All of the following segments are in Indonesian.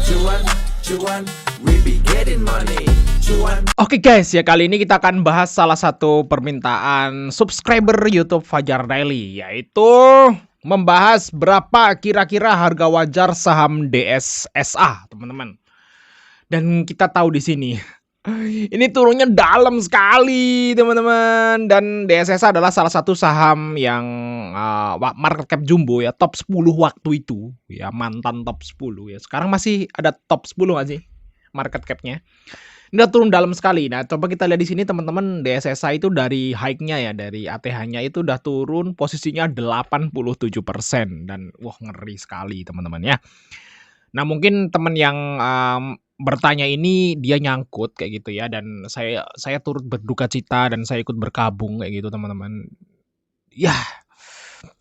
Cuan, cuan, we be getting money. Cuan. Oke guys, ya kali ini kita akan bahas salah satu permintaan subscriber YouTube Fajar Daily, yaitu membahas berapa kira-kira harga wajar saham DSSA, teman-teman. Dan kita tahu di sini ini turunnya dalam sekali, teman-teman. Dan DSSA adalah salah satu saham yang market cap jumbo ya, top 10 waktu itu, ya mantan top 10 ya. Sekarang masih ada top 10 nggak sih market capnya? Ini udah turun dalam sekali. Nah, coba kita lihat di sini teman-teman, DSSA itu dari high-nya ya, dari ATH-nya itu udah turun posisinya 87% dan wah ngeri sekali teman-teman ya. Nah, mungkin teman yang bertanya ini dia nyangkut kayak gitu ya, dan saya turut berduka cita dan saya ikut berkabung kayak gitu teman-teman. Ya,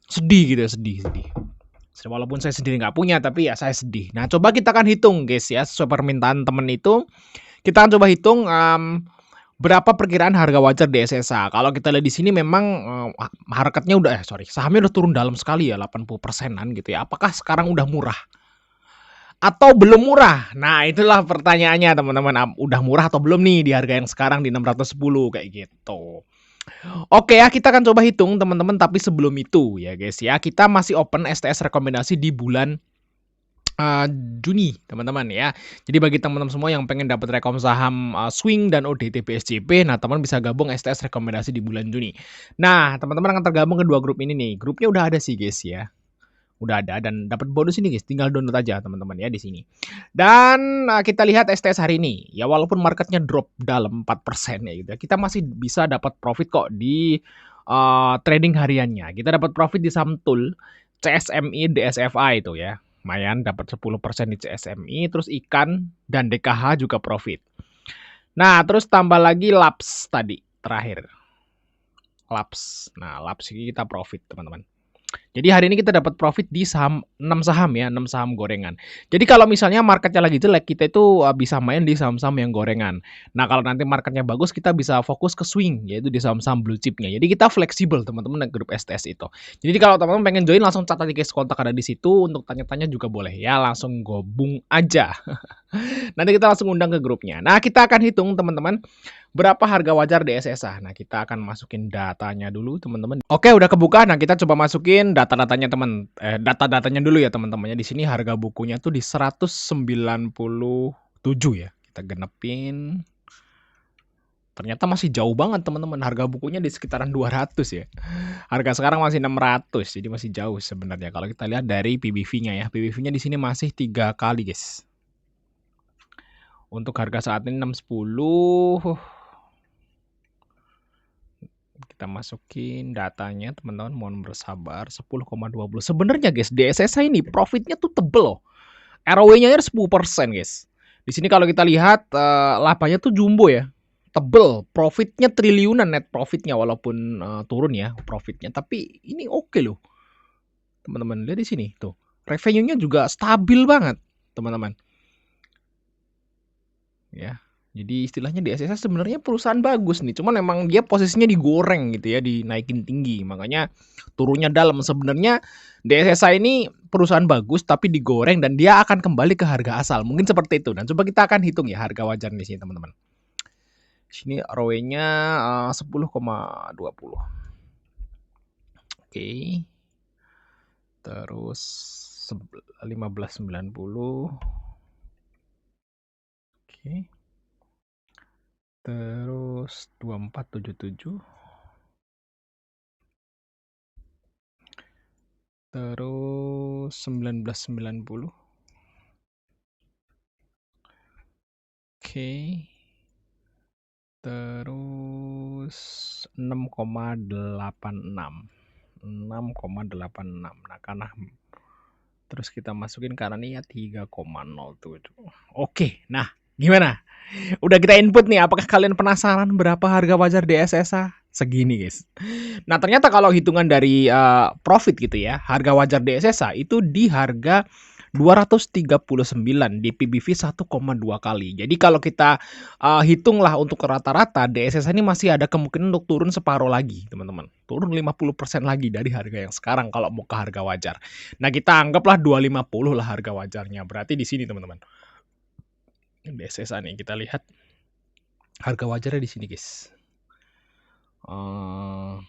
sedih gitu ya, sedih. Walaupun saya sendiri nggak punya, tapi ya saya sedih. Nah, coba kita akan hitung guys ya, sesuai permintaan teman itu. Kita akan coba hitung berapa perkiraan harga wajar DSSA. Kalau kita lihat di sini memang marketnya udah sahamnya udah turun dalam sekali ya, 80%-an gitu ya. Apakah sekarang udah murah atau belum murah? Nah, itulah pertanyaannya teman-teman. Udah murah atau belum nih di harga yang sekarang di 610 kayak gitu. Oke ya, kita akan coba hitung teman-teman, tapi sebelum itu ya guys ya, kita masih open STS rekomendasi di bulan Juni teman-teman ya. Jadi bagi teman-teman semua yang pengen dapat rekom saham swing dan ODT BSJP, nah teman bisa gabung STS rekomendasi di bulan Juni. Nah, teman-teman akan tergabung ke dua grup ini nih. Grupnya udah ada sih guys ya. Udah ada dan dapat bonus ini guys, tinggal download aja teman-teman ya di sini. Dan kita lihat STS hari ini. Ya walaupun marketnya drop dalam 4% ya gitu ya, kita masih bisa dapat profit kok di trading hariannya. Kita dapat profit di saham tool CSMI DSFA itu ya. Lumayan dapat 10% di CSMI, terus ikan dan DKH juga profit. Nah, terus tambah lagi LAPS tadi terakhir. LAPS. Nah, LAPS ini kita profit, teman-teman. Jadi hari ini kita dapat profit di saham 6 saham ya, 6 saham gorengan. Jadi kalau misalnya marketnya lagi jelek, kita itu bisa main di saham-saham yang gorengan. Nah, kalau nanti marketnya bagus, kita bisa fokus ke swing, yaitu di saham-saham blue chipnya. Jadi kita fleksibel teman-teman di grup STS itu. Jadi kalau teman-teman pengen join, langsung catat di case kontak ada di situ. Untuk tanya-tanya juga boleh ya, langsung gabung aja. Nanti kita langsung undang ke grupnya. Nah, kita akan hitung teman-teman berapa harga wajar DSSA. Nah, kita akan masukin datanya dulu teman-teman. Oke, udah kebuka. Nah, kita coba masukin data-datanya data-datanya dulu ya teman-temannya. Di sini harga bukunya tuh di 197 ya. Kita genepin. Ternyata masih jauh banget teman-teman. Harga bukunya di sekitaran 200 ya. Harga sekarang masih 600, jadi masih jauh sebenarnya. Kalau kita lihat dari PBV-nya ya. PBV-nya di sini masih 3 kali, guys. Untuk harga saat ini 610. Kita masukin datanya teman-teman, mohon bersabar. 10,20. Sebenarnya guys, DSSA ini profitnya tuh tebel loh. ROE-nya 10% guys. Di sini kalau kita lihat labanya tuh jumbo ya. Tebel, profitnya triliunan net profitnya, walaupun turun ya profitnya, tapi ini oke loh. Teman-teman lihat di sini tuh. Revenue-nya juga stabil banget, teman-teman. Ya. Jadi istilahnya DSSA sebenarnya perusahaan bagus nih, cuman memang dia posisinya digoreng gitu ya, dinaikin tinggi, makanya turunnya dalam. Sebenarnya DSSA ini perusahaan bagus tapi digoreng dan dia akan kembali ke harga asal, mungkin seperti itu. Dan coba kita akan hitung ya harga wajar di sini teman-teman. Sini ROE-nya 10,20. Oke. Terus 15,90. Oke. Terus 2477. Terus 1990. Oke. Terus 6,86. 6,86. Nah, karena terus kita masukin karena ini ya 3,07. Oke, nah gimana? Udah kita input nih, apakah kalian penasaran berapa harga wajar DSSA? Segini guys. Nah ternyata kalau hitungan dari profit gitu ya, harga wajar DSSA itu di harga 239 di PBV 1,2 kali. Jadi kalau kita hitunglah untuk rata-rata, DSSA ini masih ada kemungkinan untuk turun separuh lagi, teman-teman. Turun 50% lagi dari harga yang sekarang kalau mau ke harga wajar. Nah, kita anggaplah 250 lah harga wajarnya. Berarti di sini, teman-teman. DSSA nih kita lihat harga wajarnya di sini guys. 250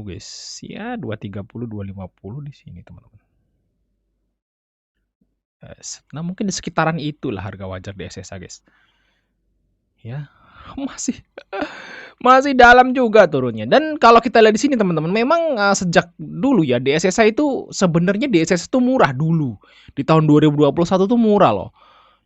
guys. Ya 230 250 di sini teman-teman. Nah mungkin di sekitaran itulah harga wajar DSSA guys. Ya masih dalam juga turunnya. Dan kalau kita lihat di sini teman-teman, memang sejak dulu ya DSSA itu sebenarnya DSSA itu murah dulu. Di tahun 2021 tuh murah loh.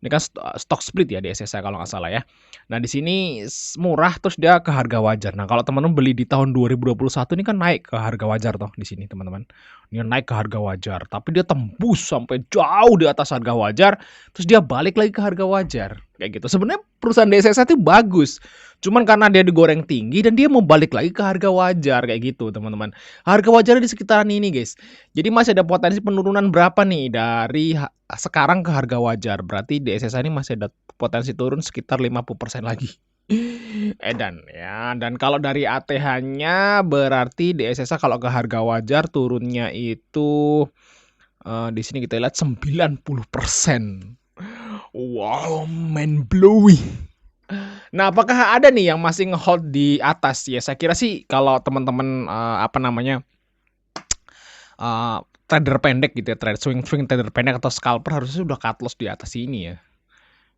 Ini kan stock split ya DSSA kalau nggak salah ya. Nah di sini murah terus dia ke harga wajar. Nah kalau teman-teman beli di tahun 2021 ini kan naik ke harga wajar toh di sini teman-teman. Dia naik ke harga wajar, tapi dia tembus sampai jauh di atas harga wajar, terus dia balik lagi ke harga wajar kayak gitu. Sebenarnya perusahaan DSSA itu bagus, cuman karena dia digoreng tinggi dan dia mau balik lagi ke harga wajar kayak gitu teman-teman. Harga wajarnya di sekitaran ini guys. Jadi masih ada potensi penurunan berapa nih dari sekarang ke harga wajar. Berarti DSSA ini masih ada potensi turun sekitar 50% lagi. Edan ya. Dan kalau dari ATH-nya berarti DSSA kalau ke harga wajar turunnya itu di sini kita lihat 90%. Wow, mind blowing. Nah, apakah ada nih yang masih nge-hold di atas? Ya, saya kira sih kalau teman-teman trader pendek gitu ya, swing trader pendek atau scalper harusnya udah cut loss di atas ini ya.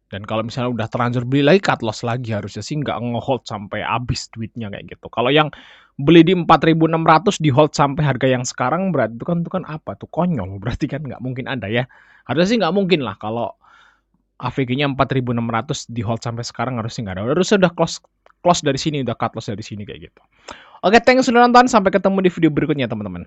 Dan kalau misalnya udah terlanjur beli lagi cut loss lagi, harusnya sih nggak nge-hold sampai habis duitnya kayak gitu. Kalau yang beli di 4.600 di hold sampai harga yang sekarang berarti itu kan apa tuh, konyol, berarti kan nggak mungkin ada ya. Harusnya sih nggak mungkin lah kalau AVG-nya 4.600 di hold sampai sekarang, harusnya nggak ada. Harusnya udah close dari sini, udah cut loss dari sini kayak gitu. Oke, thanks sudah nonton, sampai ketemu di video berikutnya teman-teman.